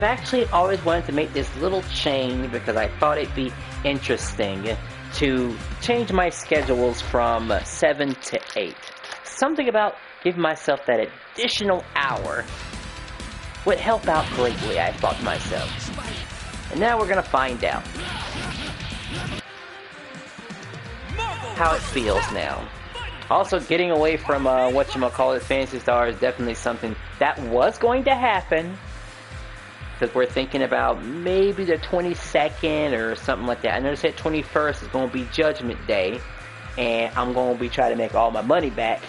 I've actually always wanted to make this little change because I thought it'd be interesting to change my schedules from 7 to 8. Something about giving myself that additional hour would help out greatly, I thought to myself. And now we're gonna find out how it feels now. Also, getting away from whatchamacallit, Fantasy Star is definitely something that was going to happen. Because we're thinking about maybe the 22nd or something like that. I know they said 21st is going to be Judgment Day. And I'm going to be trying to make all my money back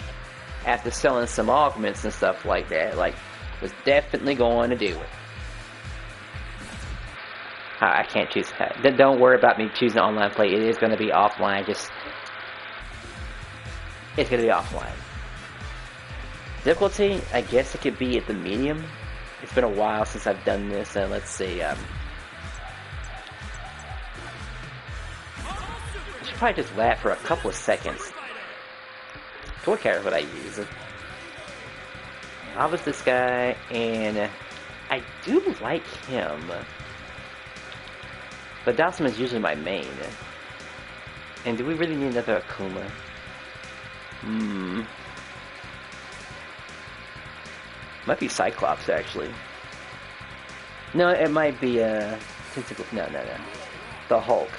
after selling some augments and stuff like that. Like, was definitely going to do it. I can't choose that. Don't worry about me choosing online play. It is going to be offline. It's going to be offline. Difficulty, I guess it could be at the medium. It's been a while since I've done this. Let's see. I should probably just laugh for a couple of seconds. What character would I use? I was this guy, and I do like him. But Dawson is usually my main. And do we really need another Akuma? Might be Cyclops, actually. No, it might be, no. The Hulk.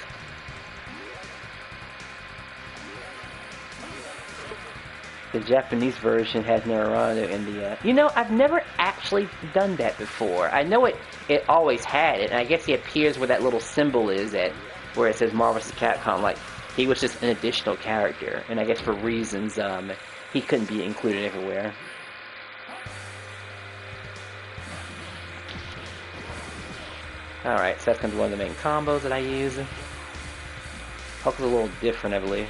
The Japanese version has Naruto in the, You know, I've never actually done that before. I know it always had it, and I guess he appears where that little symbol is at, where it says Marvel vs. Capcom, like, he was just an additional character, and I guess for reasons, he couldn't be included everywhere. Alright, so that's going to be one of the main combos that I use. Hulk is a little different, I believe.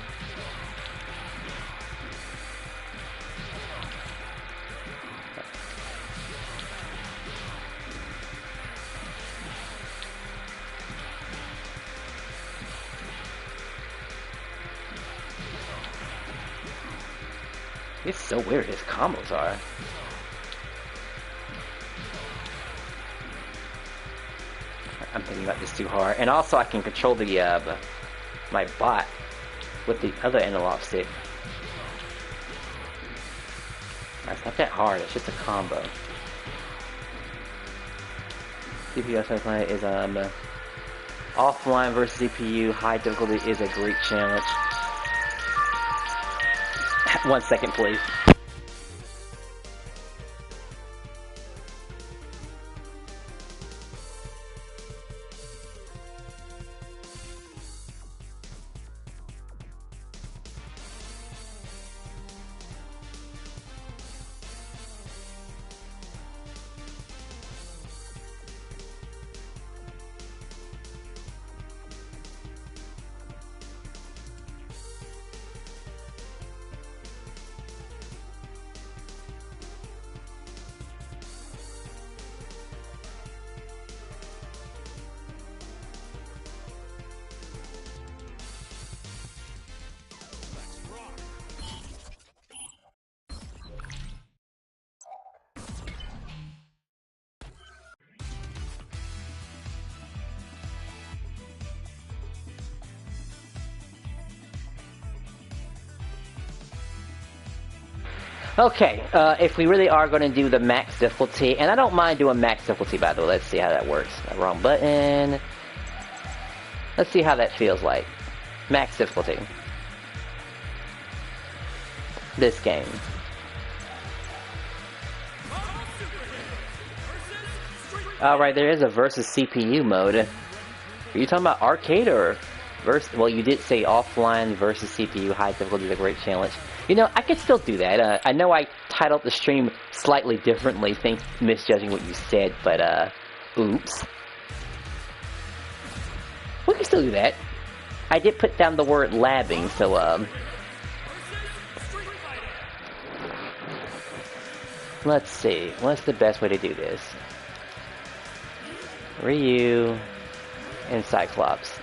It's so weird his combos are. I'm thinking about this too hard. And also I can control the my bot with the other analog stick. It's not that hard, it's just a combo. CPU offline is offline versus CPU, high difficulty is a great challenge. 1 second, please. Okay, if we really are going to do the max difficulty, and I don't mind doing max difficulty, by the way. Let's see how that works. Wrong button. Let's see how that feels like. Max difficulty. This game. Alright, there is a versus CPU mode. Are you talking about arcade or versus? Well, you did say offline versus CPU, high difficulty is a great challenge. You know, I could still do that. I know I titled the stream slightly differently, misjudging what you said, but, oops. We can still do that. I did put down the word labbing, so, let's see. What's the best way to do this? Ryu and Cyclops.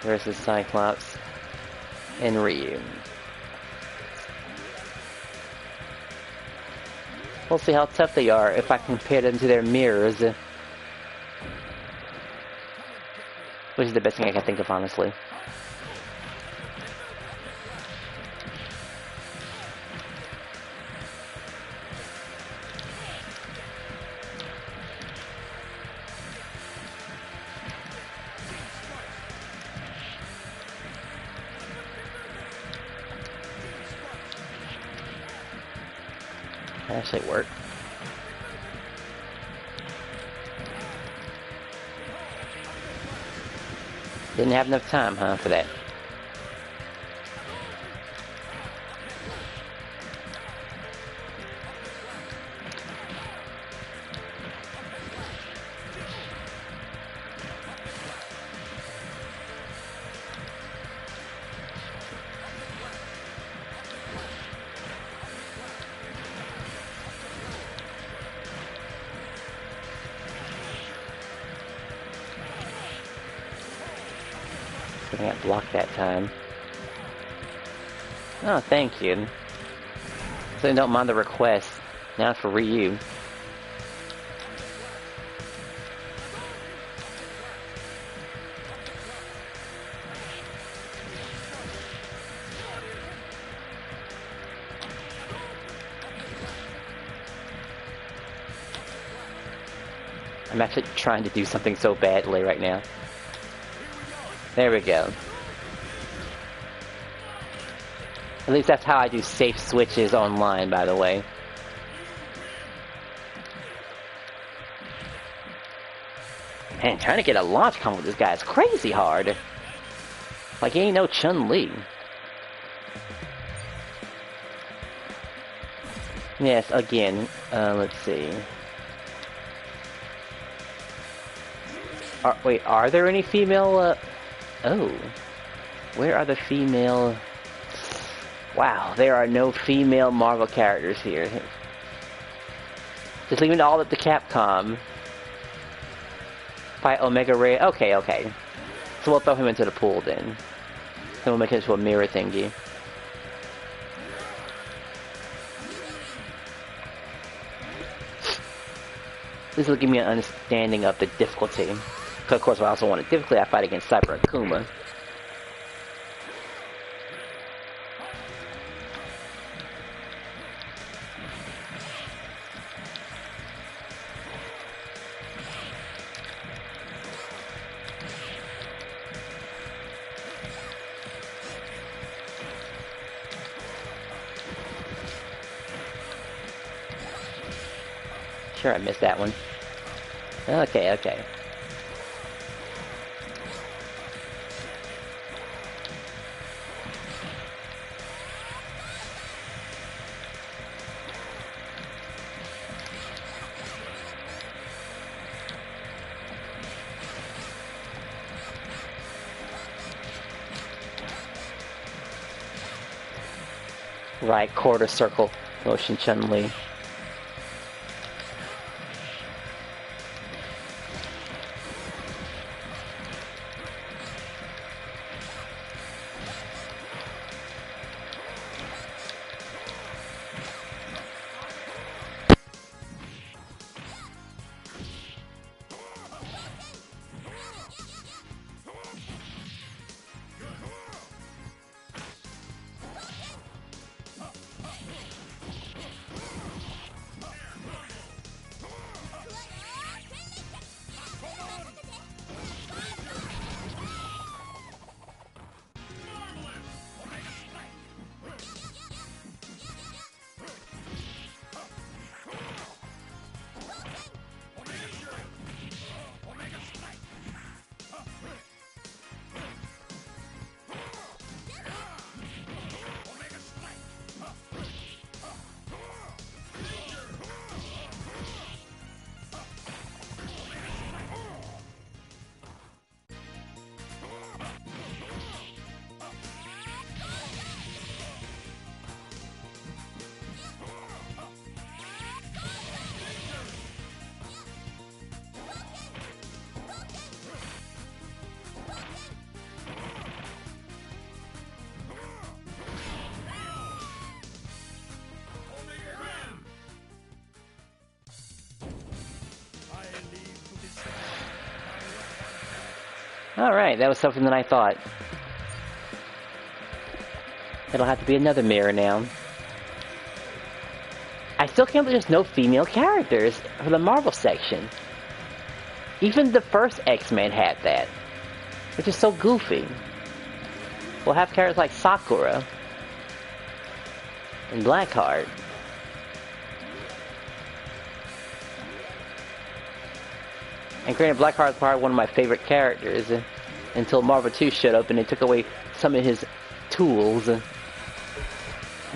Versus Cyclops and Ryu. We'll see how tough they are if I compare them to their mirrors. Which is the best thing I can think of, honestly. That actually worked. Didn't have enough time, huh, for that. I got blocked that time. Oh, thank you. So don't mind the request. Now for Ryu. I'm actually trying to do something so badly right now. There we go. At least that's how I do safe switches online, by the way. Man, trying to get a launch combo with this guy is crazy hard. Like, he ain't no Chun-Li. Yes, again, let's see. Wait, are there any female, oh. Where are the female... Wow, there are no female Marvel characters here. Just leaving it all up to Capcom. Fight Omega Ray. Okay, okay. So we'll throw him into the pool then. Then we'll make it into a mirror thingy. This will give me an understanding of the difficulty. Because of course I also want it difficulty, I fight against Cyber Akuma. Sure, I missed that one. Okay, okay. Right, quarter circle motion Chun-Li. Alright, that was something that I thought. It'll have to be another mirror now. I still can't believe there's no female characters for the Marvel section. Even the first X-Men had that, which is so goofy. We'll have characters like Sakura and Blackheart. And granted, Blackheart is probably one of my favorite characters until Marvel 2 showed up and they took away some of his tools.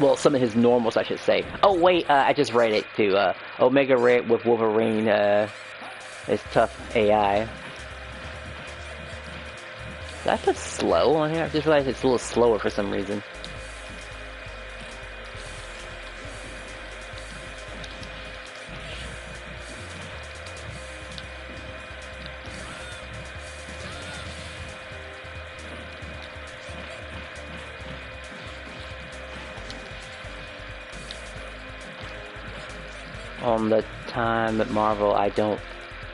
Well, some of his normals, I should say. Oh, wait, I just read it, too. Omega Red with Wolverine is tough AI. Did I put slow on here? I just realized it's a little slower for some reason. On the time at Marvel, I don't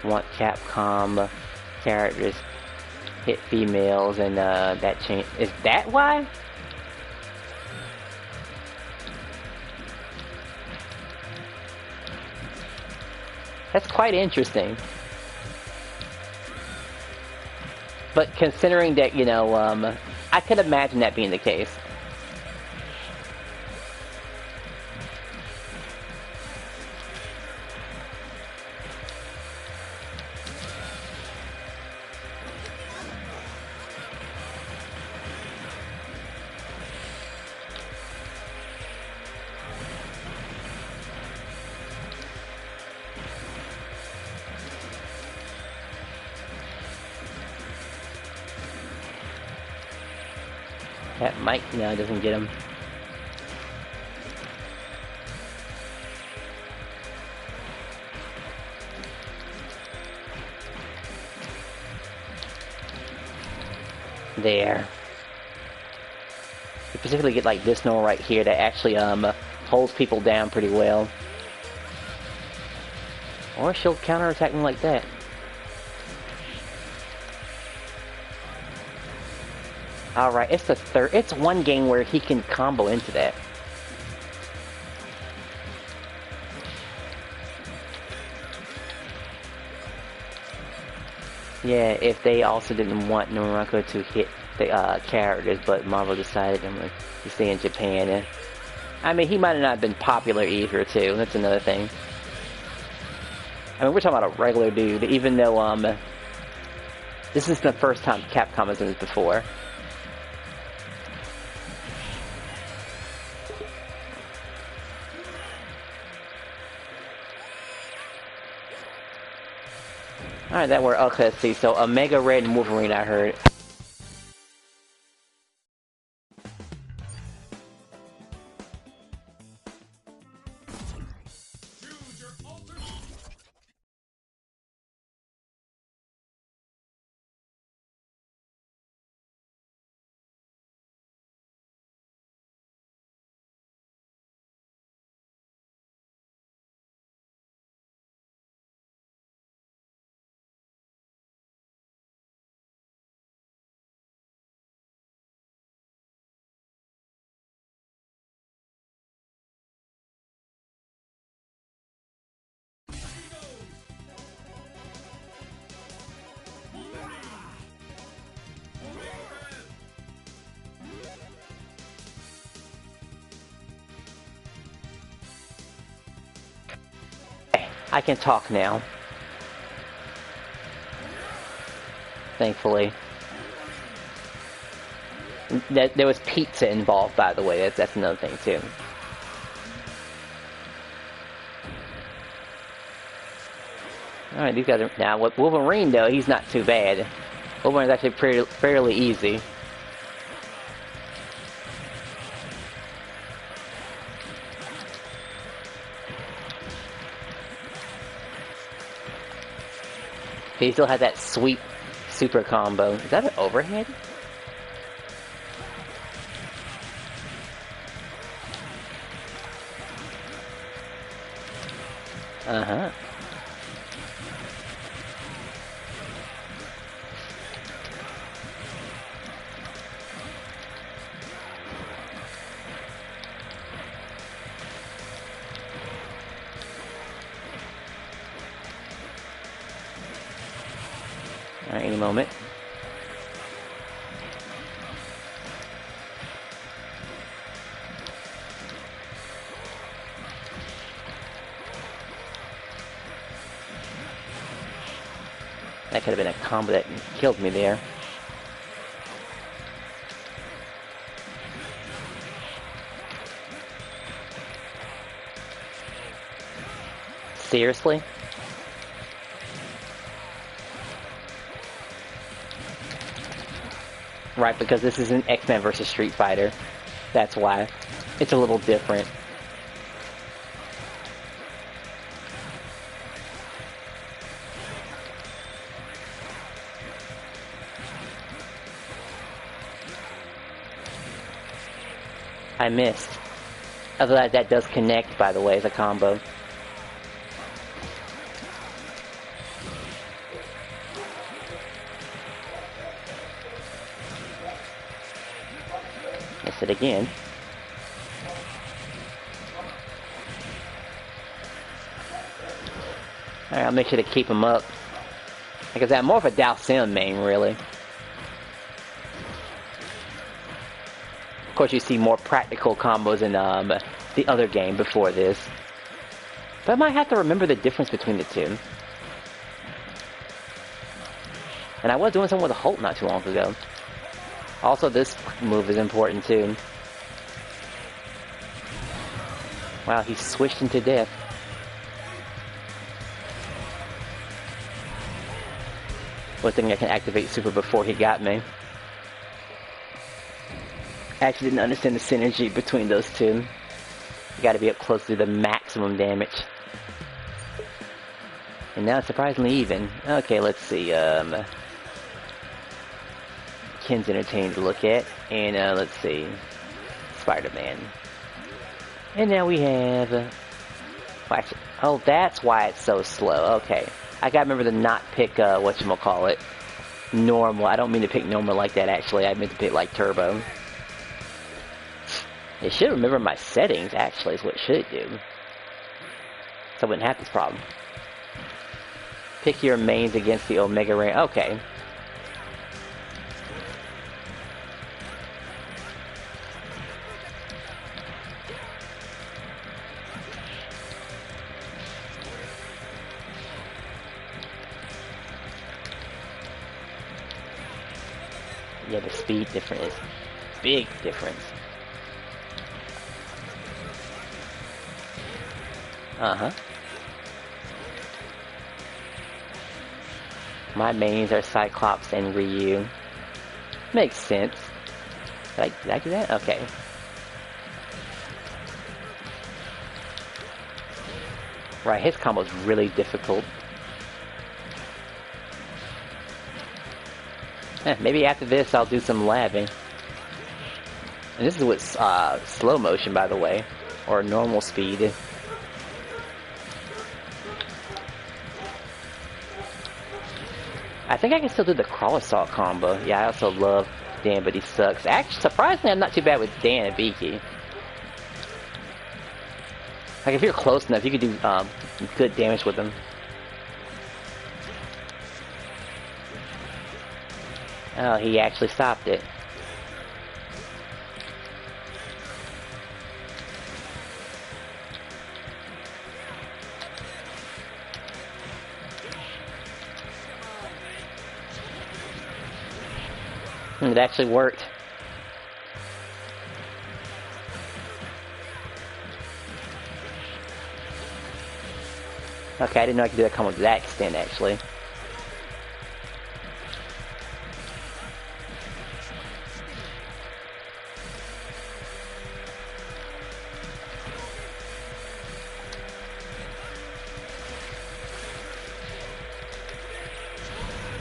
want Capcom characters hit females, and that change. Is that why? That's quite interesting. But considering that, you know, I could imagine that being the case. That mic now doesn't get him. There. You particularly get like this note right here that actually holds people down pretty well. Or she'll counterattack me like that. Alright, it's the third. It's one game where he can combo into that. Yeah, if they also didn't want Noriko to hit the characters, but Marvel decided to stay in Japan. I mean, he might have not been popular either, too. That's another thing. I mean, we're talking about a regular dude, even though this is the first time Capcom has done this before. Alright, that worked. Okay, let's see. So, Omega Red and Wolverine, I heard. I can talk now. Thankfully. There was pizza involved, by the way. That's another thing, too. Alright, these guys are... Now, with Wolverine, though, he's not too bad. Wolverine's actually fairly easy. He still had that sweet super combo. Is that an overhead? Alright, any moment. That could have been a combo that killed me there. Seriously? Right, because this is an X-Men versus Street Fighter. That's why. It's a little different. I missed. Otherwise, that does connect, by the way, as a combo. Miss it again. Alright, I'll make sure to keep him up. Because I'm more of a Dalsim main, really. Of course, you see more practical combos in the other game before this. But I might have to remember the difference between the two. And I was doing something with a Holt not too long ago. Also, this move is important too. Wow, he switched into death. Was thinking I can activate super before he got me. I actually didn't understand the synergy between those two. You gotta be up close to the maximum damage. And now it's surprisingly even. Okay, let's see, Ken's entertaining to look at. And, let's see, Spider-Man. And now we have, oh, that's why it's so slow. Okay. I gotta remember to not pick, whatchamacallit, normal. I don't mean to pick normal like that, actually. I meant to pick, like, turbo. It should remember my settings, actually, is what it should do. So I wouldn't have this problem. Pick your mains against the Omega Ray. Okay. Yeah, the speed difference is big difference. Uh-huh. My mains are Cyclops and Ryu. Makes sense. Did I do that? Okay. Right, his combo's really difficult. Maybe after this I'll do some labbing. And this is with slow motion, by the way. Or normal speed. I think I can still do the crawl assault combo. Yeah, I also love Dan, but he sucks. Actually, surprisingly, I'm not too bad with Dan and Vicky. Like, if you're close enough, you could do good damage with him. Oh, he actually stopped it. It actually worked. Okay, I didn't know I could do that combo to that extent, actually.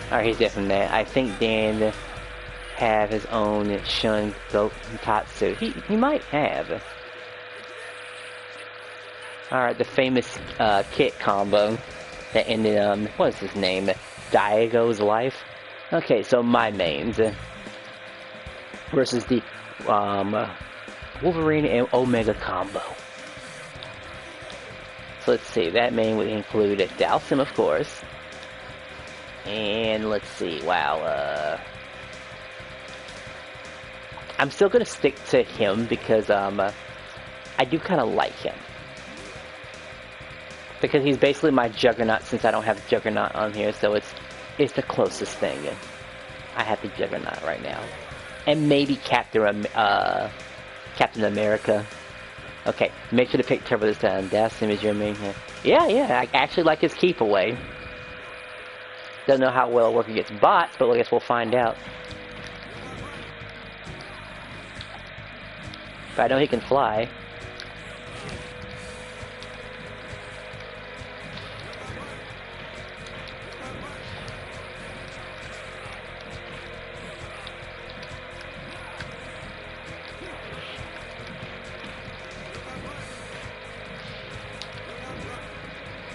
Alright, he's definitely that. I think Dan have his own Shun Gotatsu. He might have. Alright, the famous Kit combo that ended, what is his name? Diego's life? Okay, so my mains versus the Wolverine and Omega combo. So let's see, that main would include Dalsim, of course. And let's see, wow, I'm still gonna stick to him because, I do kind of like him. Because he's basically my Juggernaut since I don't have Juggernaut on here, so it's the closest thing. I have the Juggernaut right now. And maybe Captain America. Okay, make sure to pick Turbo this time. That's him as your main. Yeah, I actually like his keep away. Don't know how well it'll work against bots, but I guess we'll find out. But I know he can fly.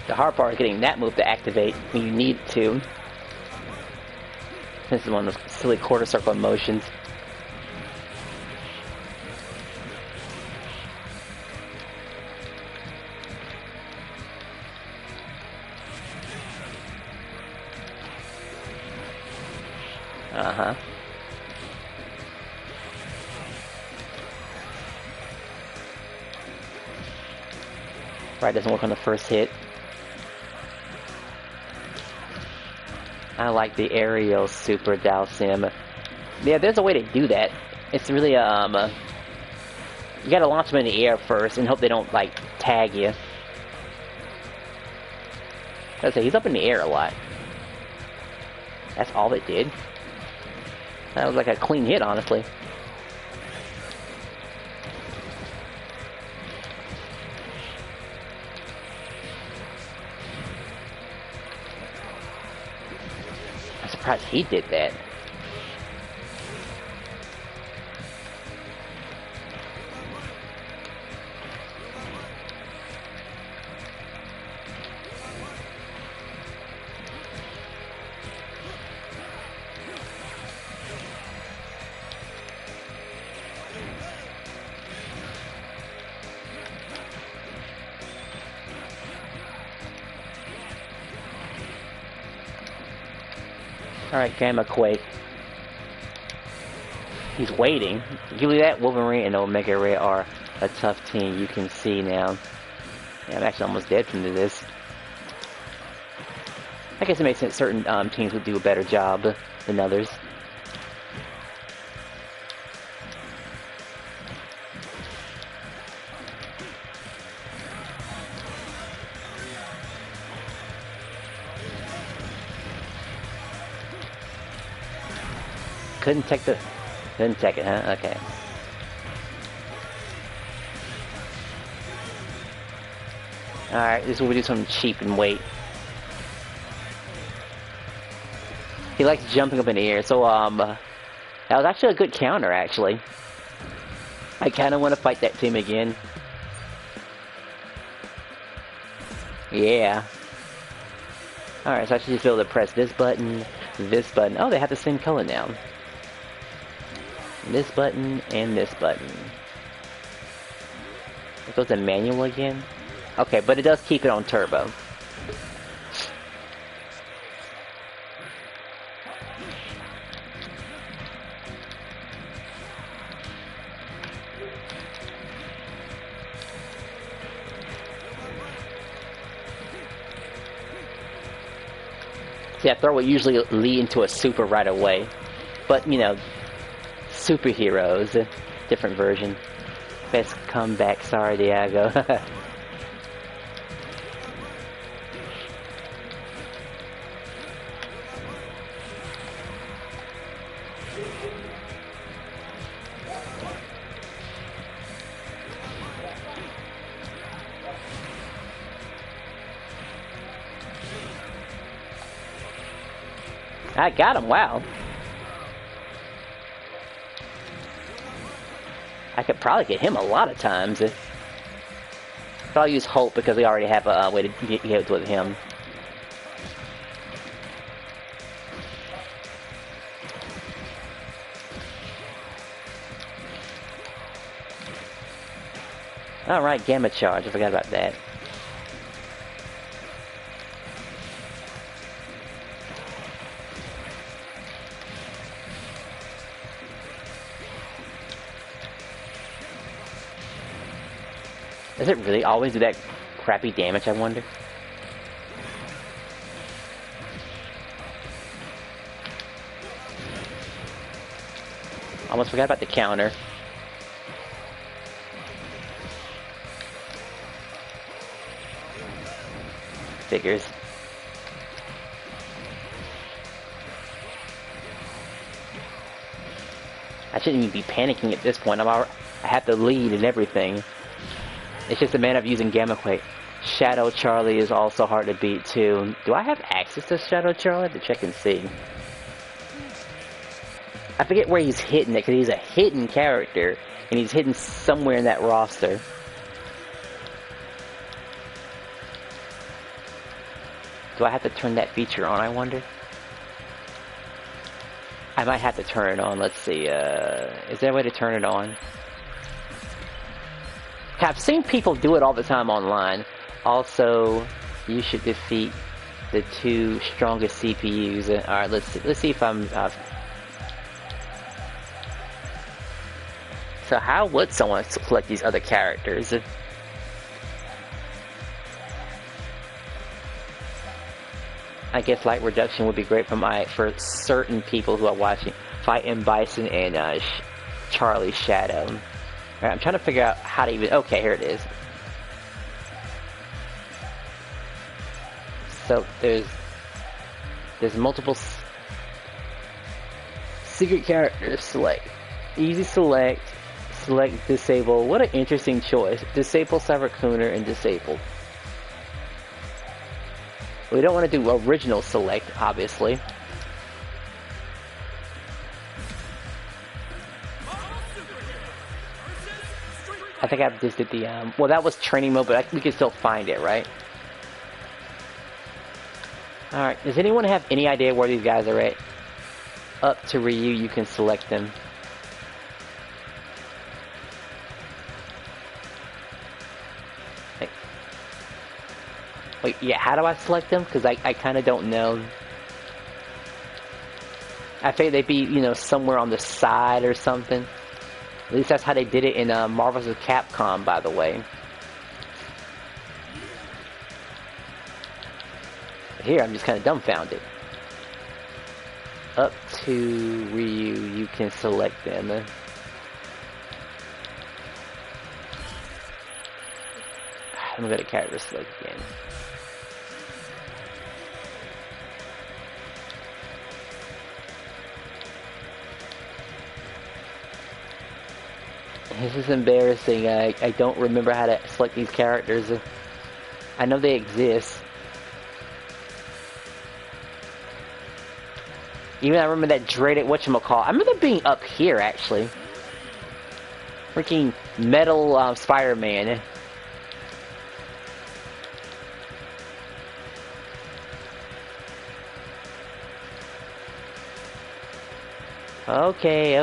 The hard part is getting that move to activate when you need it to. This is one of those silly quarter circle motions. Uh-huh. Right, doesn't work on the first hit. I like the aerial super Dalsim. Yeah, there's a way to do that. It's really, you gotta launch them in the air first and hope they don't, like, tag you. I say, he's up in the air a lot. That's all it did. That was like a clean hit, honestly. I'm surprised he did that. Alright, Gamma Quake. He's waiting. Give me that. Wolverine and Omega Ray are a tough team, you can see now. Yeah, I'm actually almost dead from this. I guess it makes sense certain teams would do a better job than others. Couldn't take it, huh? Okay. Alright, this is where we do something cheap and wait. He likes jumping up in the air, so, that was actually a good counter, actually. I kinda wanna fight that team again. Yeah. Alright, so I should just be able to press this button, this button. Oh, they have the same color now. This button and this button. It goes to manual again? Okay, but it does keep it on turbo. See, I throw it usually lead into a super right away. But, you know, superheroes, a different version. Best comeback, sorry Diego. I got him, wow. I could probably get him a lot of times. But I'll use Hope because we already have a way to get it with him. Alright, Gamma Charge. I forgot about that. Does it really always do that crappy damage, I wonder? Almost forgot about the counter. Figures. I shouldn't even be panicking at this point. I have the lead and everything. It's just a matter of using Gamma Quake. Shadow Charlie is also hard to beat too. Do I have access to Shadow Charlie? To check and see. I forget where he's hidden it, because he's a hidden character, and he's hidden somewhere in that roster. Do I have to turn that feature on, I wonder? I might have to turn it on. Let's see. Is there a way to turn it on? I've seen people do it all the time online. Also, you should defeat the 2 strongest CPUs. Alright, let's see if I'm... So how would someone select these other characters? I guess light reduction would be great for certain people who are watching Fighting Bison and Charlie Shadow. Alright, I'm trying to figure out how to even... Okay, here it is. So there's multiple secret characters. Select. Easy select. Select disable. What an interesting choice. Disable Cyber Cooner and disable. We don't want to do original select, obviously. I think I just did the, well, that was training mode, but we can still find it, right? Alright, does anyone have any idea where these guys are at? Up to Ryu, you can select them. Wait, yeah, how do I select them? Because I kind of don't know. I think they'd be, you know, somewhere on the side or something. At least that's how they did it in Marvel's CAPCOM, by the way. Here, I'm just kind of dumbfounded. Up to Ryu, you can select them. I'm gonna go to character select again. This is embarrassing. I don't remember how to select these characters. I know they exist. Even I remember that dreaded whatchamacall. I remember being up here, actually. Freaking metal Spider-Man. Okay.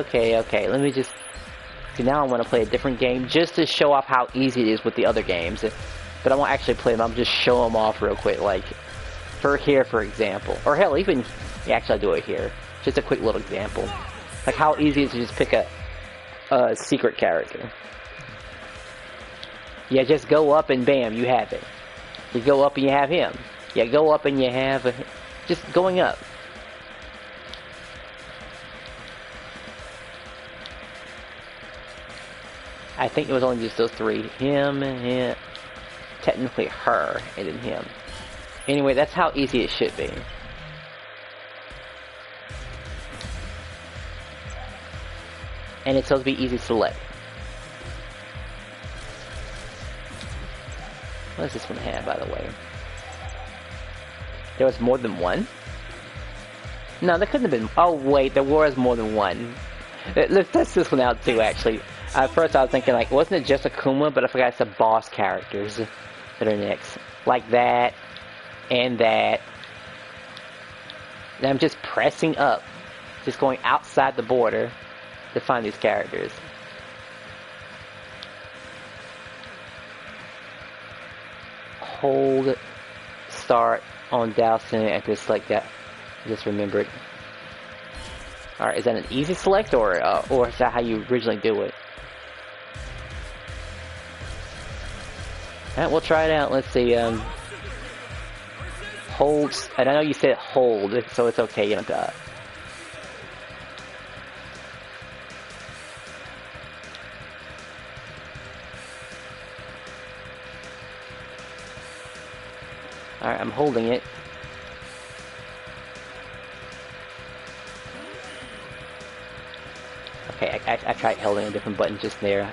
Let me just... See, now I want to play a different game just to show off how easy it is with the other games. But I won't actually play them. I'll just show them off real quick. Like, for here, for example. Or hell, even... Yeah, actually, I'll do it here. Just a quick little example. Like how easy it is to just pick a secret character. Yeah, just go up and bam, you have it. You go up and you have him. Yeah, go up and you have... Just going up. I think it was only just those 3. Him, technically her, and then him. Anyway, that's how easy it should be. And it's supposed to be easy to select. What does this one have, by the way? There was more than one? No, there couldn't have been... Oh, wait, there was more than one. Let's test this one out, too, actually. At first, I was thinking, like, wasn't it just Akuma? But I forgot it's the boss characters that are next. Like that, and that. And I'm just pressing up. Just going outside the border to find these characters. Hold start on Dowson and just like that. Just remember it. Alright, is that an easy select or is that how you originally do it? Alright, we'll try it out. Let's see, holds, and I know you said hold, so it's okay, you don't die. Alright, I'm holding it. Okay, I tried holding a different button just there.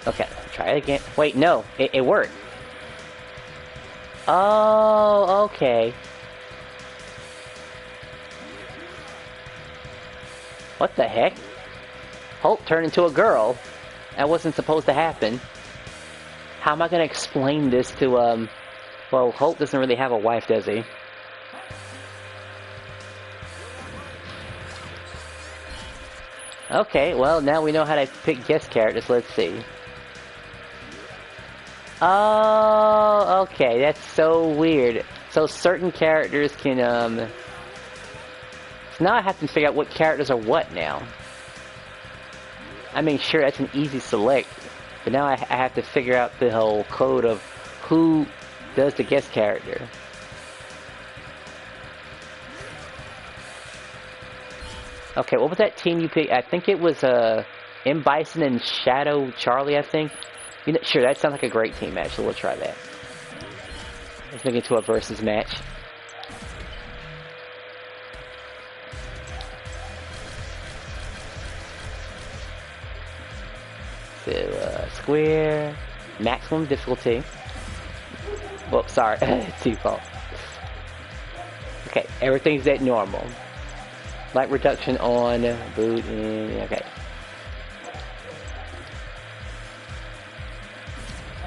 Okay, try it again. Wait, no, it worked. Oh, okay. What the heck? Holt turned into a girl. That wasn't supposed to happen. How am I gonna explain this to, well, Holt doesn't really have a wife, does he? Okay, well, now we know how to pick guest characters. Let's see. Oh, okay, that's so weird. So certain characters can, so now I have to figure out what characters are what now. I mean, sure, that's an easy select, but now I have to figure out the whole code of who does the guest character. Okay, what was that team you picked? I think it was M. Bison and Shadow Charlie, I think. You know, sure, that sounds like a great team match, so we'll try that. Let's make it to a versus match. So, square, maximum difficulty. Whoops, sorry, default. Okay, everything's at normal. Light reduction on, boot in, okay.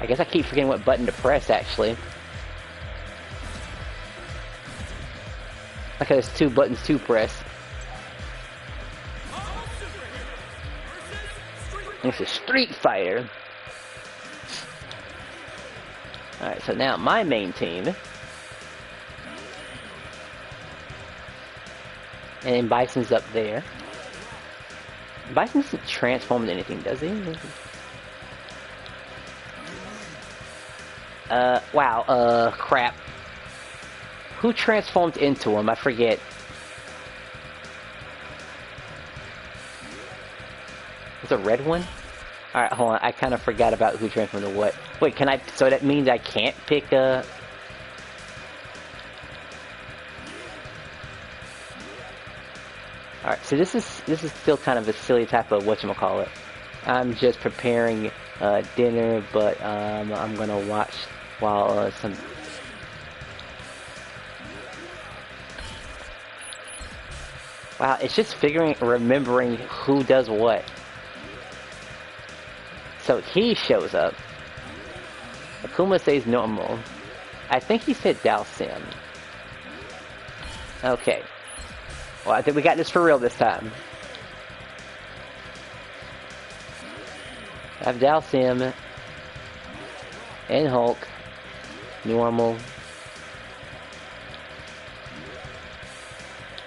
I guess I keep forgetting what button to press, actually. Okay, there's two buttons to press. This is Street Fighter. Alright, so now my main team. And Bison's up there. Bison doesn't transform into anything, does he? Wow, crap. Who transformed into him? I forget. Was it a red one? Alright, hold on. I kind of forgot about who transformed to what. Wait, can I... So that means I can't pick a... Alright, so this is still kind of a silly type of whatchamacallit. I'm just preparing dinner, but I'm gonna watch while some... Wow, it's just remembering who does what. So he shows up. Akuma says normal. I think he said Dalsim. Okay. Well, I think we got this for real this time. I have Dalsim and Hulk, normal,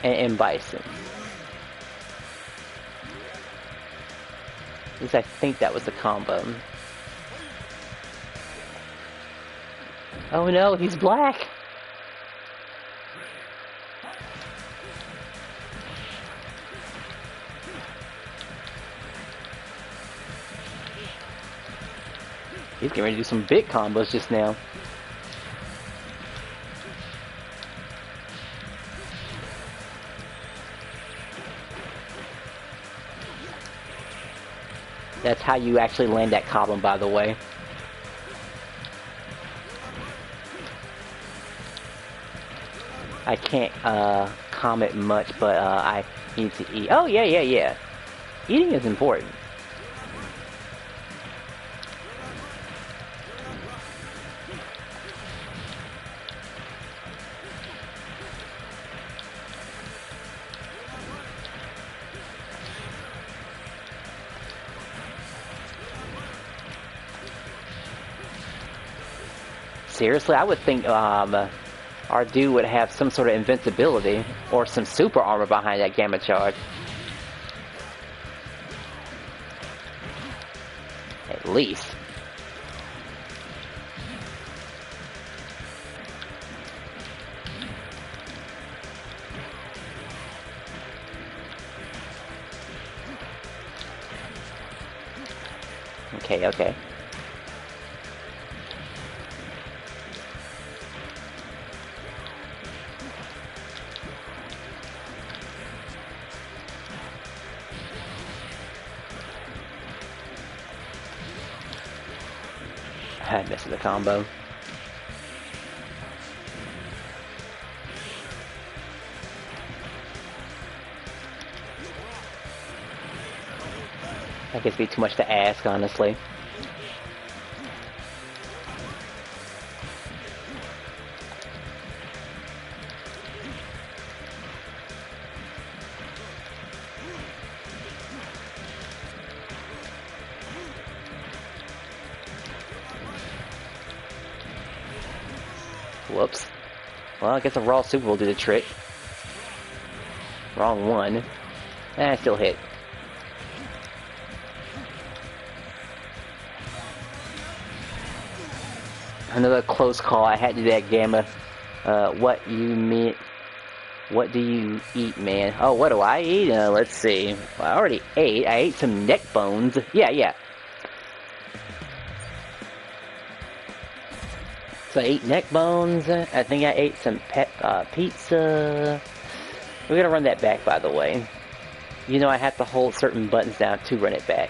and Bison. At least I think that was the combo. Oh no, he's black! He's getting ready to do some big combos just now. That's how you actually land that column, by the way. I can't comment much, but I need to eat. Oh, yeah. Eating is important. Seriously, I would think our dude would have some sort of invincibility or some super armor behind that gamma charge. At least. okay, okay. I missed the combo. I guess it'd be too much to ask, honestly. Whoops. Well, I guess a raw super will do the trick. Wrong one. Still hit. Another close call. I had to do that gamma. What do you eat, man? Oh, what do I eat? Let's see. Well, I already ate. I ate some neck bones. Yeah. So I ate neck bones. I think I ate some pizza. We're gonna run that back, by the way. You know I have to hold certain buttons down to run it back.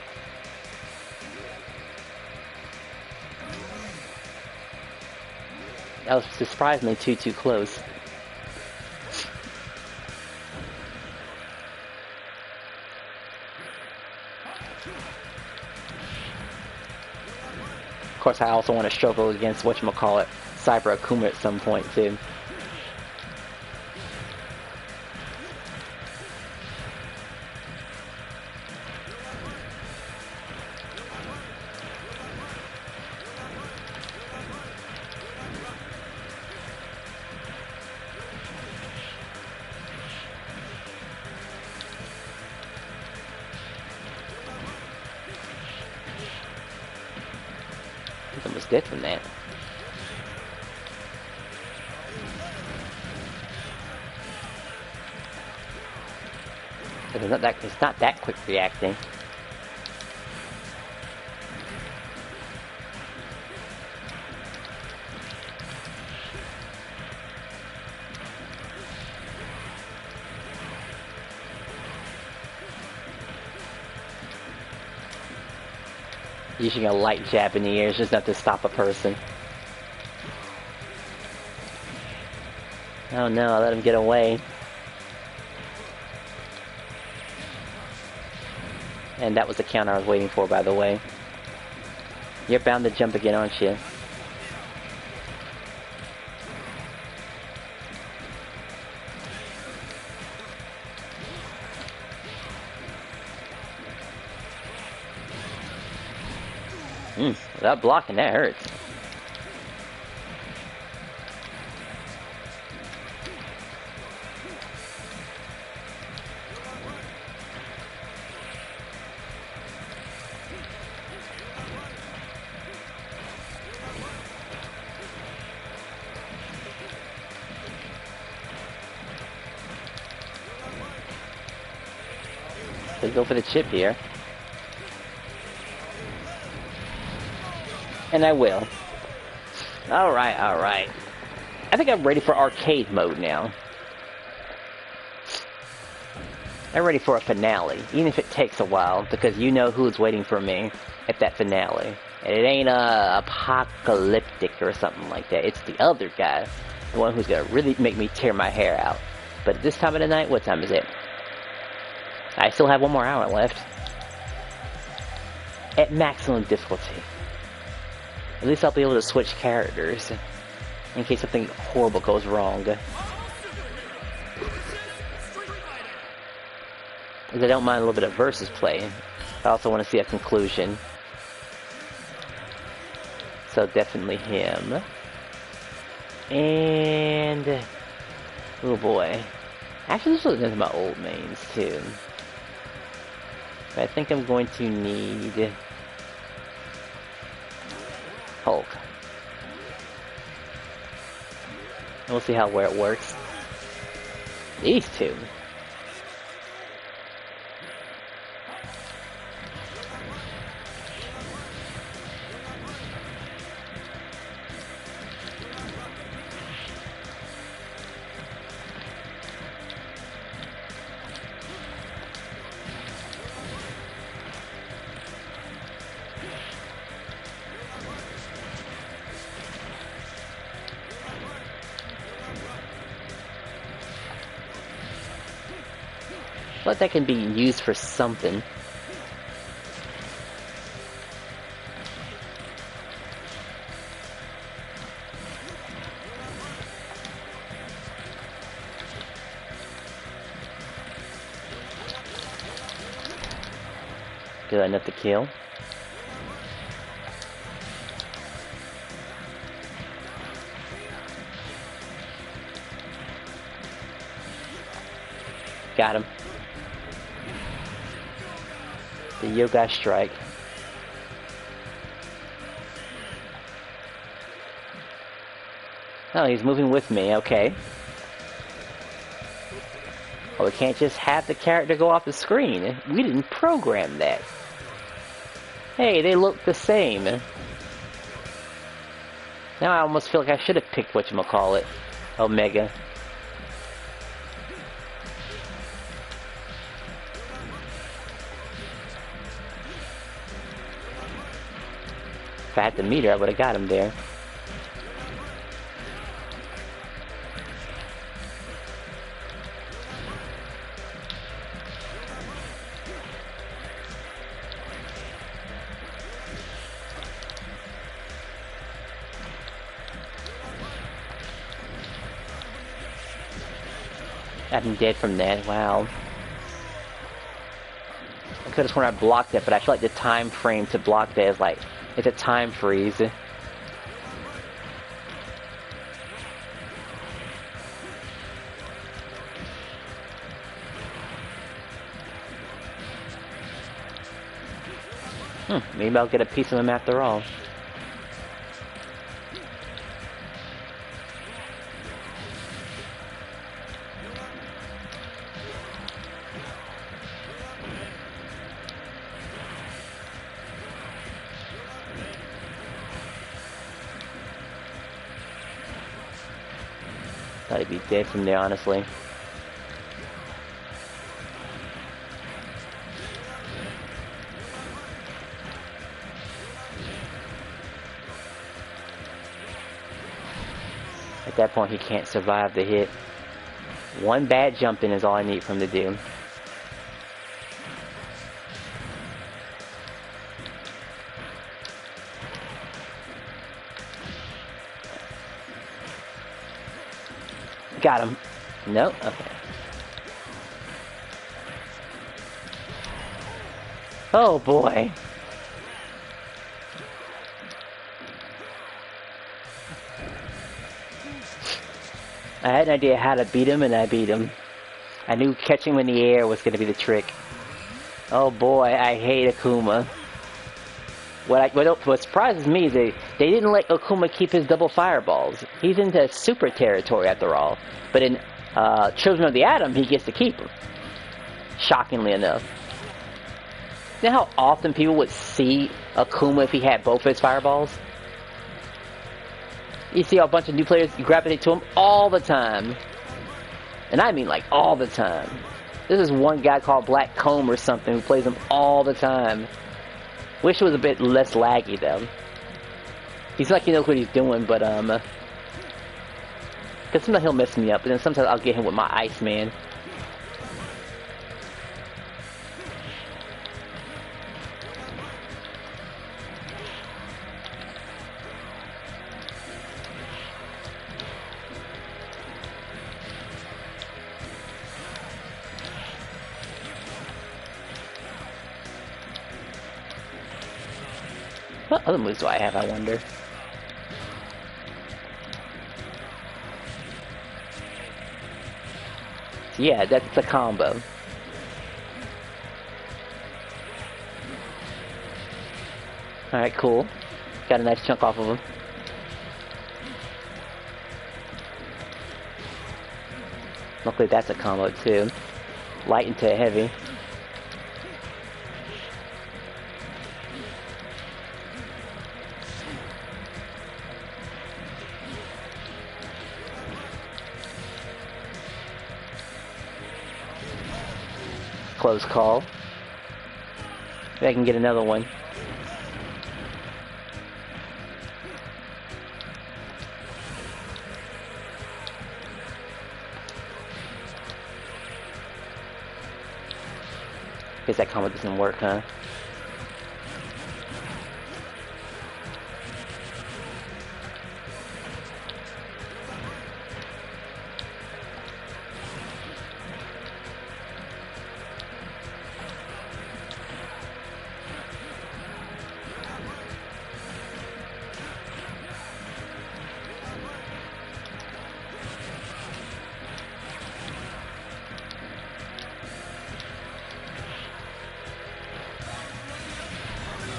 That was surprisingly too close. Of course, I also want to struggle against whatchamacallit, Cyber Akuma at some point, too. Almost dead from that. It's not that quick reacting. Using a light jab in the ear is just enough to stop a person. Oh no, I let him get away. And that was the count I was waiting for, by the way. You're bound to jump again, aren't you? Without blocking, that hurts. Let's go for the chip here. And I will. Alright. I think I'm ready for arcade mode now. I'm ready for a finale, even if it takes a while, because you know who's waiting for me at that finale. And it ain't apocalyptic or something like that. It's the other guy, the one who's gonna really make me tear my hair out. But at this time of the night, what time is it? I still have 1 more hour left. At maximum difficulty. At least I'll be able to switch characters in case something horrible goes wrong. Because I don't mind a little bit of versus play. I also want to see a conclusion. So definitely him. And... oh boy. Actually, this was into my old mains too. But I think I'm going to need... Hulk. And we'll see where it works. These two. But that can be used for something. Good enough to kill. Got him. The yoga strike. Oh, he's moving with me, okay. Oh, we can't just have the character go off the screen. We didn't program that. Hey, they look the same. Now I almost feel like I should have picked whatchamacallit. Omega. If I had the meter, I would have got him there. I'm dead from that, wow. I could have sworn I blocked it, but I feel like the time frame to block that is like, it's a time freeze. Maybe I'll get a piece of him after all. Thought he'd be dead from there, honestly. At that point, he can't survive the hit. One bad jump in is all I need for him to do. Got him. No? Okay. Oh boy. I had an idea how to beat him, and I beat him. I knew catching him in the air was going to be the trick. Oh boy, I hate Akuma. What surprises me is they didn't let Akuma keep his double fireballs. He's into super territory after all. But in Children of the Atom, he gets to keep them. Shockingly enough. You know how often people would see Akuma if he had both his fireballs? You see a bunch of new players gravitate to him all the time. And I mean like all the time. This is one guy called Black Comb or something who plays him all the time. Wish it was a bit less laggy though. He's like he knows what he's doing, but because sometimes he'll mess me up, and then sometimes I'll get him with my Iceman. What other moves do I have, I wonder? Yeah, that's a combo. Alright, cool. Got a nice chunk off of him. Luckily that's a combo too. Light into heavy. Close call. Maybe I can get another one. Guess that combo doesn't work, huh?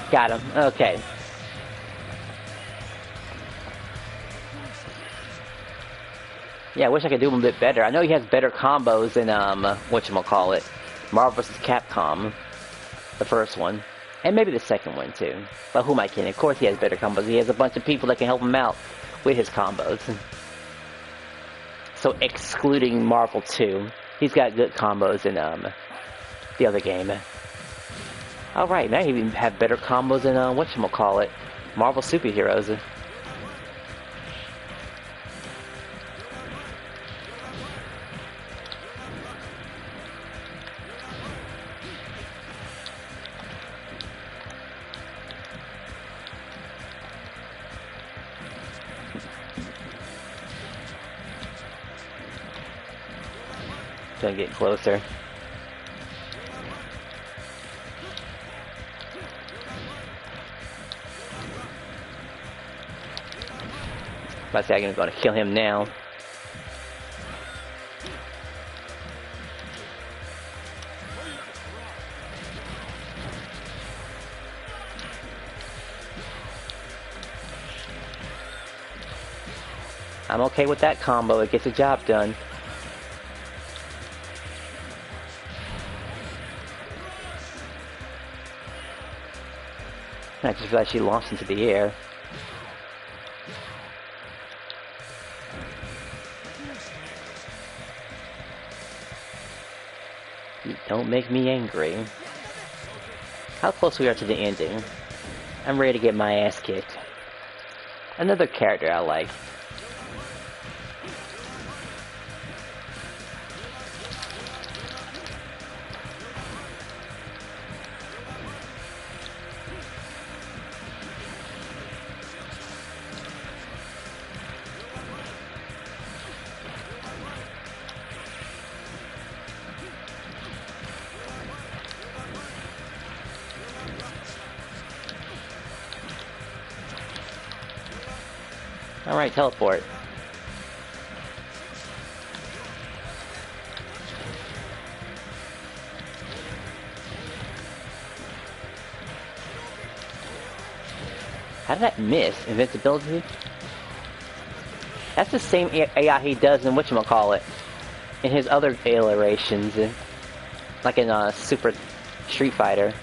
Got him. Okay. Yeah, I wish I could do him a bit better. I know he has better combos than, whatchamacallit, Marvel vs. Capcom, the first one. And maybe the second one, too. But who am I kidding? Of course he has better combos. He has a bunch of people that can help him out with his combos. So, excluding Marvel 2, he's got good combos in, the other game. Alright, now he even have better combos than, whatchamacallit, Marvel superheroes. Gonna get closer. I say I'm gonna kill him now. I'm okay with that combo. It gets the job done. I just realized she launched into the air. Don't make me angry. How close we are to the ending. I'm ready to get my ass kicked. Another character I like. Alright, teleport. How did that miss? Invincibility? That's the same AI he does in whatchamacallit, in his other iterations, like in Super Street Fighter.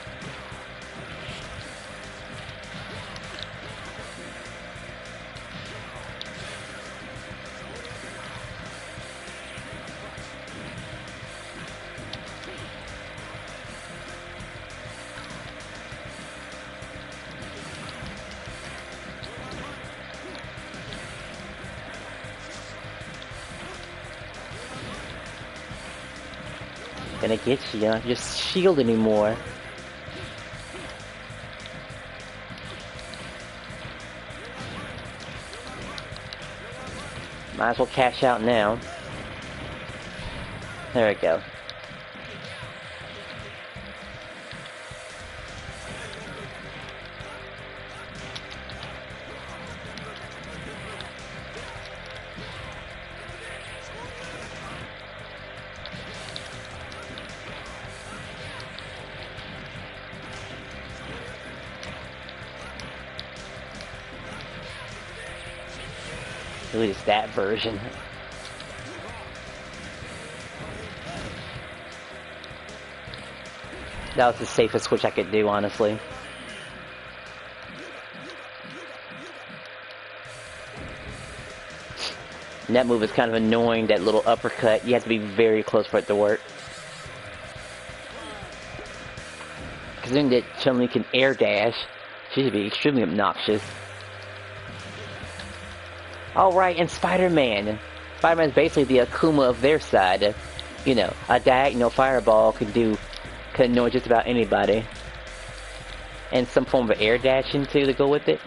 Gonna get you, just shield anymore. Might as well cash out now. There we go. At least that version. That was the safest switch I could do, honestly. And that move is kind of annoying, that little uppercut. You have to be very close for it to work. Considering that Chun-Li can air dash, she should be extremely obnoxious. Alright, and Spider-Man. Spider-Man's basically the Akuma of their side. You know, a diagonal fireball can do Could annoy just about anybody. And some form of air dashing too to go with it.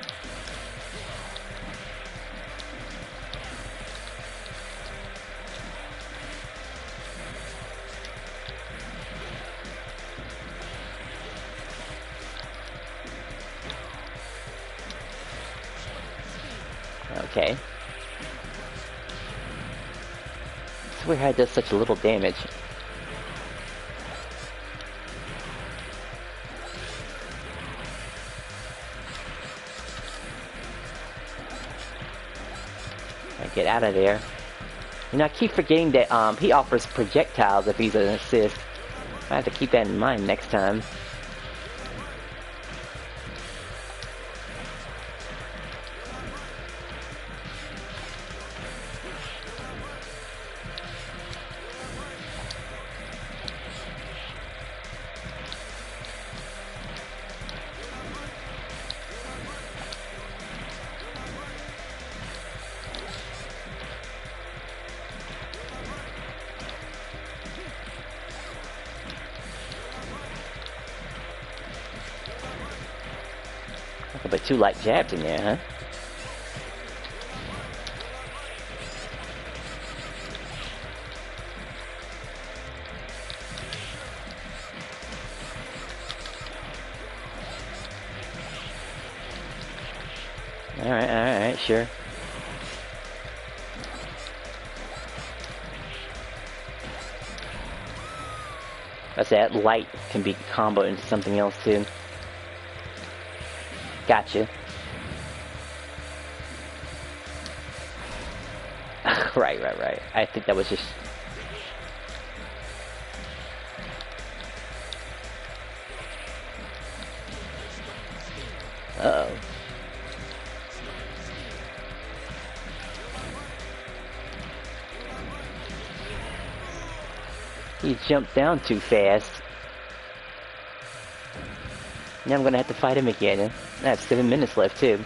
Okay. I swear how it does such little damage. Get out of there. You know, I keep forgetting that he offers projectiles if he's an assist. I have to keep that in mind next time. But 2 light jabs in there, huh? Alright, sure. That's that light can be comboed into something else too. Gotcha. Right. I think that was just... Uh-oh. He jumped down too fast. Now I'm gonna have to fight him again. I have 7 minutes left too.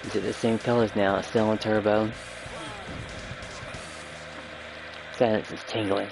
Is it the same colors now? It's still on turbo. Silence is tingling.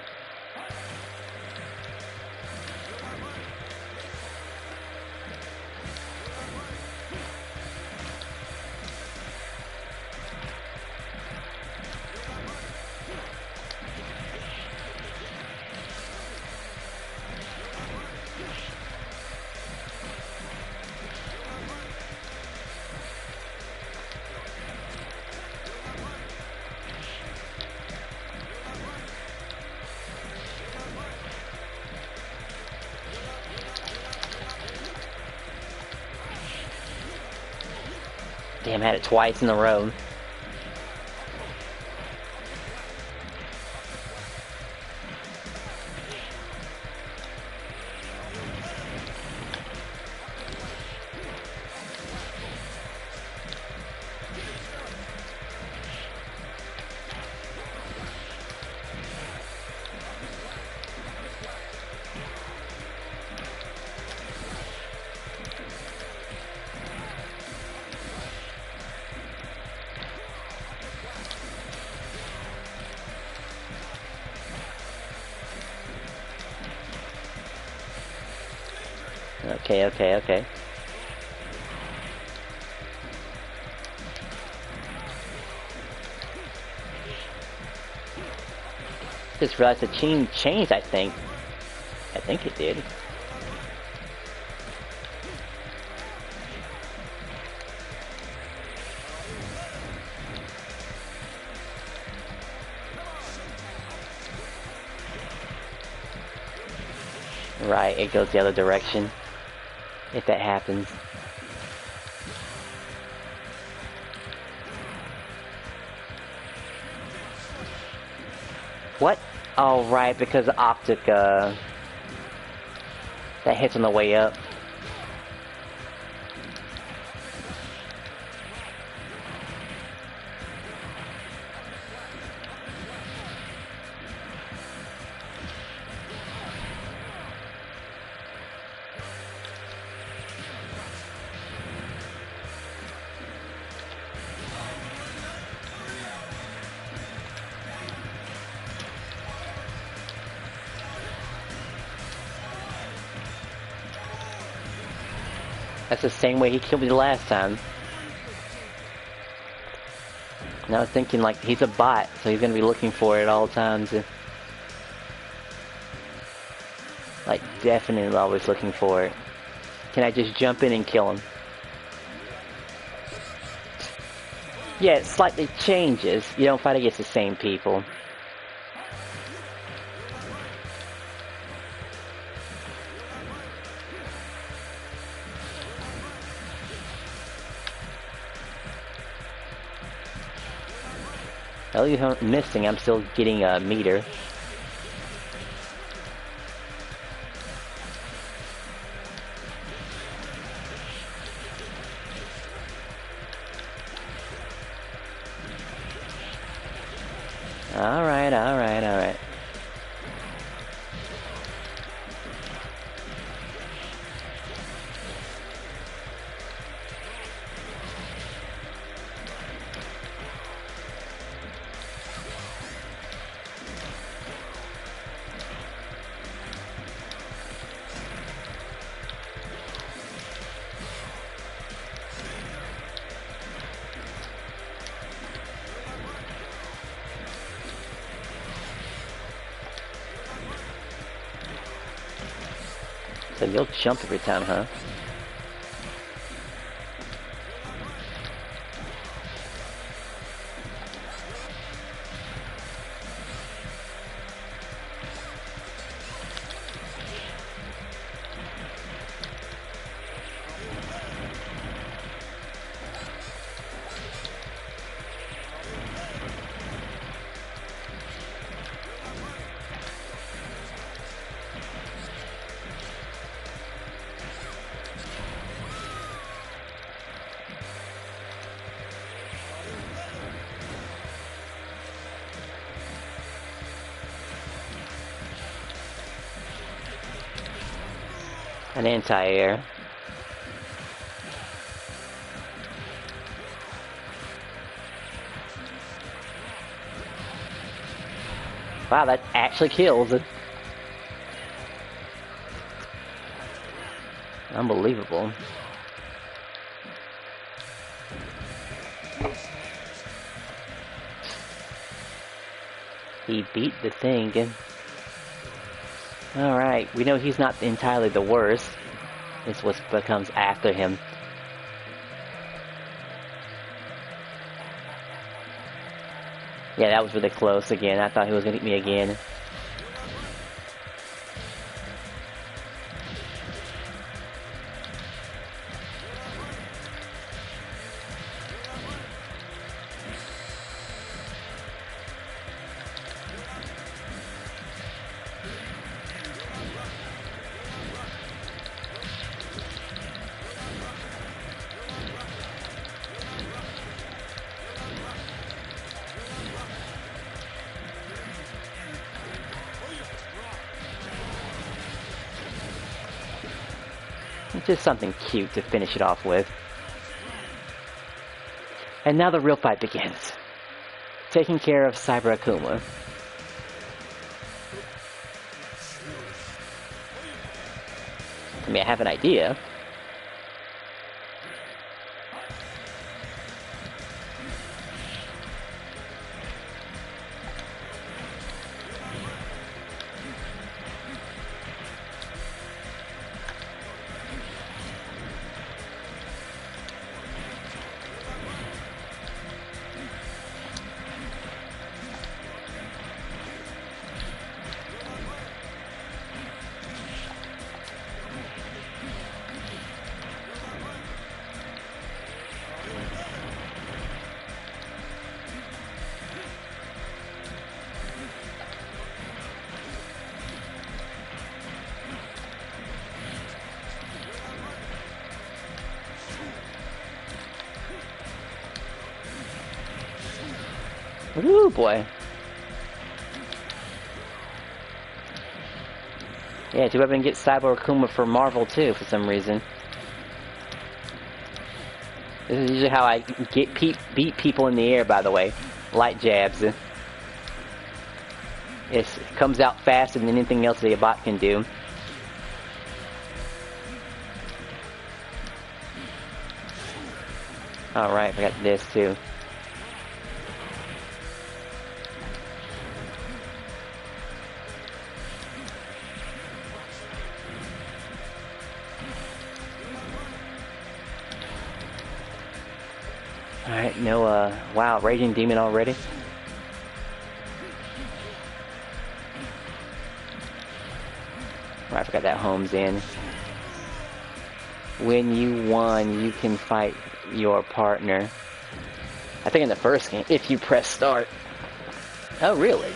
Damn, I had it twice in a row. Okay. Just realized the team changed, I think. I think it did. Right, it goes the other direction. If that happens. What? Oh, right, because the optic, that hits on the way up. That's the same way he killed me the last time. And I was thinking, like, he's a bot, so he's gonna be looking for it at all times. Like, definitely always looking for it. Can I just jump in and kill him? Yeah, it slightly changes. You don't fight against the same people. At least I'm missing, I'm still getting a meter. Alright, alright, alright. So you'll jump every time, huh? An anti-air. Wow, that actually kills it. Unbelievable. He beat the thing. Alright, we know he's not entirely the worst. It's what becomes after him. Yeah, that was really close again. I thought he was gonna hit me again. Just something cute to finish it off with. And now the real fight begins. Taking care of Cyber Akuma. I mean, I have an idea. Ooh, boy. Yeah, too bad we can get Cyber Akuma for Marvel too, for some reason. This is usually how I get beat people in the air, by the way. Light jabs. It comes out faster than anything else that a bot can do. Alright, I got this too. Alright, no, wow, Raging Demon already? Right, I forgot that home's in. When you won, you can fight your partner. I think in the first game, if you press start. Oh, really?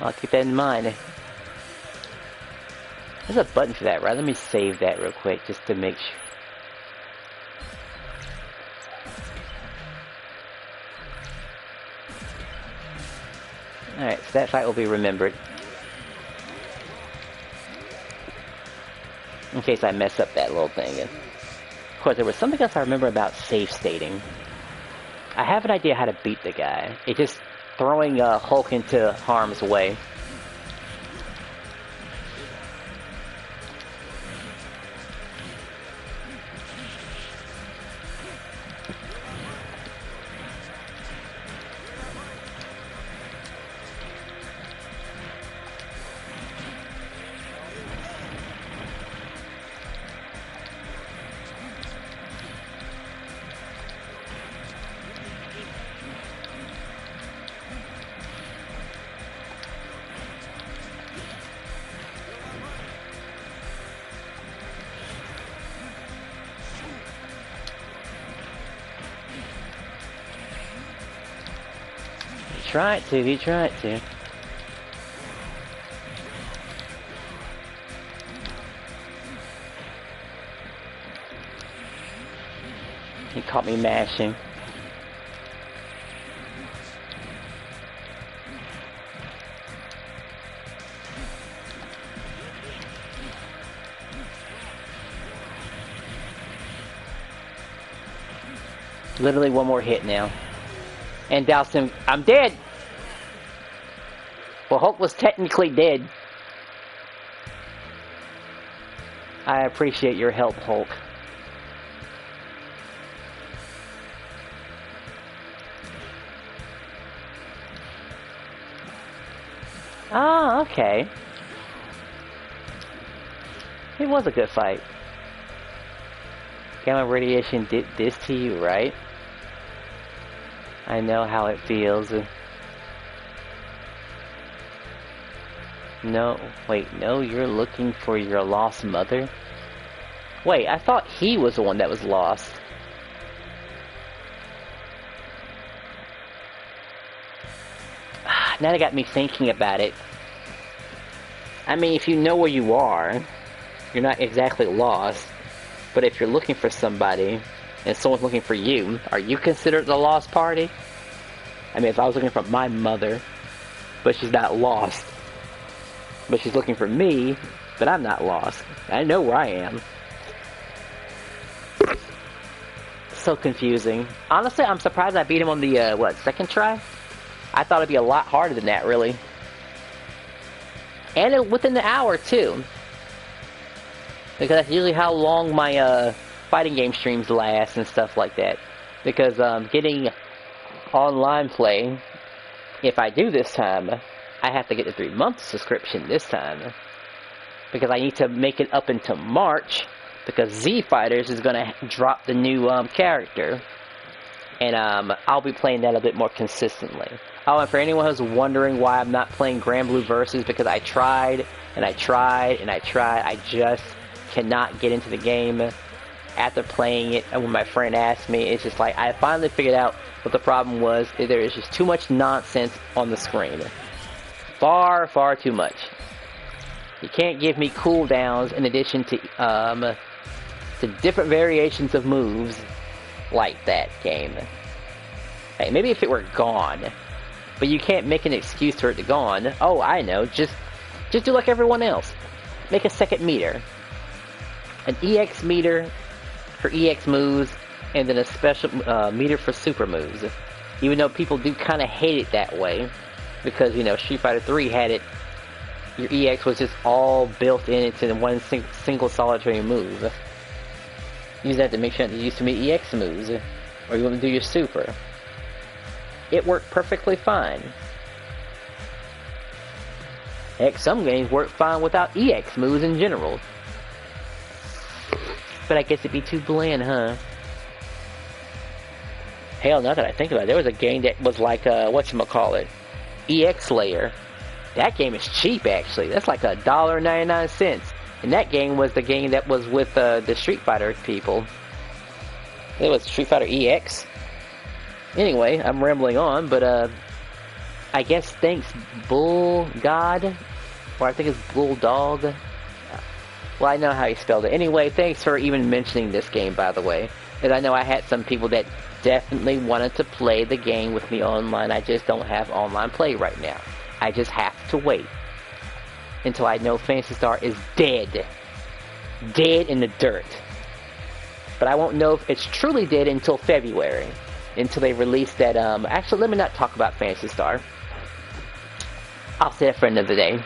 I'll keep that in mind. There's a button for that, right? Let me save that real quick, just to make sure. Alright, so that fight will be remembered. In case I mess up that little thing. Of course, there was something else I remember about save stating. I have an idea how to beat the guy. It's just throwing Hulk into harm's way. He tried to. He caught me mashing. Literally one more hit now. And doused him. I'm dead! Well, Hulk was technically dead. I appreciate your help, Hulk. Ah, okay. It was a good fight. Gamma radiation did this to you, right? I know how it feels. No, wait, no, you're looking for your lost mother? Wait, I thought he was the one that was lost. Now that got me thinking about it. I mean, if you know where you are, you're not exactly lost. But if you're looking for somebody, and someone's looking for you, are you considered the lost party? I mean, if I was looking for my mother, but she's not lost, but she's looking for me, but I'm not lost. I know where I am. So confusing. Honestly, I'm surprised I beat him on the, second try? I thought it'd be a lot harder than that, really. And within the hour, too. Because that's usually how long my, fighting game streams last and stuff like that. Because, getting online play, if I do this time, I have to get the 3-month subscription this time. Because I need to make it up until March. Because Z Fighters is going to drop the new character. And I'll be playing that a bit more consistently. Oh, and for anyone who's wondering why I'm not playing Grand Blue Versus, because I tried, and I tried, and I tried. I just cannot get into the game. After playing it, and when my friend asked me, it's just like, I finally figured out what the problem was. There is just too much nonsense on the screen. Far, far too much. You can't give me cooldowns in addition to different variations of moves like that game. Hey, maybe if it were gone. But you can't make an excuse for it to gone. Oh, I know. Just do like everyone else. Make a second meter. An EX meter for EX moves, and then a special meter for super moves. Even though people do kind of hate it that way. Because, you know, Street Fighter 3 had it. Your EX was just all built in into one single solitary move. Use that to make sure that you use too many EX moves, or you want to do your super. It worked perfectly fine. Heck, some games work fine without EX moves in general. But I guess it'd be too bland, huh? Hell, now that I think about it, there was a game that was like, whatchamacallit, EX Layer. That game is cheap, actually. That's like $1.99. And that game was the game that was with the Street Fighter people. It was Street Fighter EX. Anyway, I'm rambling on, but I guess thanks Bull God, or I think it's Bulldog. Well, I know how he spelled it. Anyway, thanks for even mentioning this game, by the way. Because I know I had some people that definitely wanted to play the game with me online. I just don't have online play right now. I just have to wait until I know Phantasy Star is dead. Dead in the dirt. But I won't know if it's truly dead until February. Until they release that, actually, let me not talk about Phantasy Star. I'll say that for another day.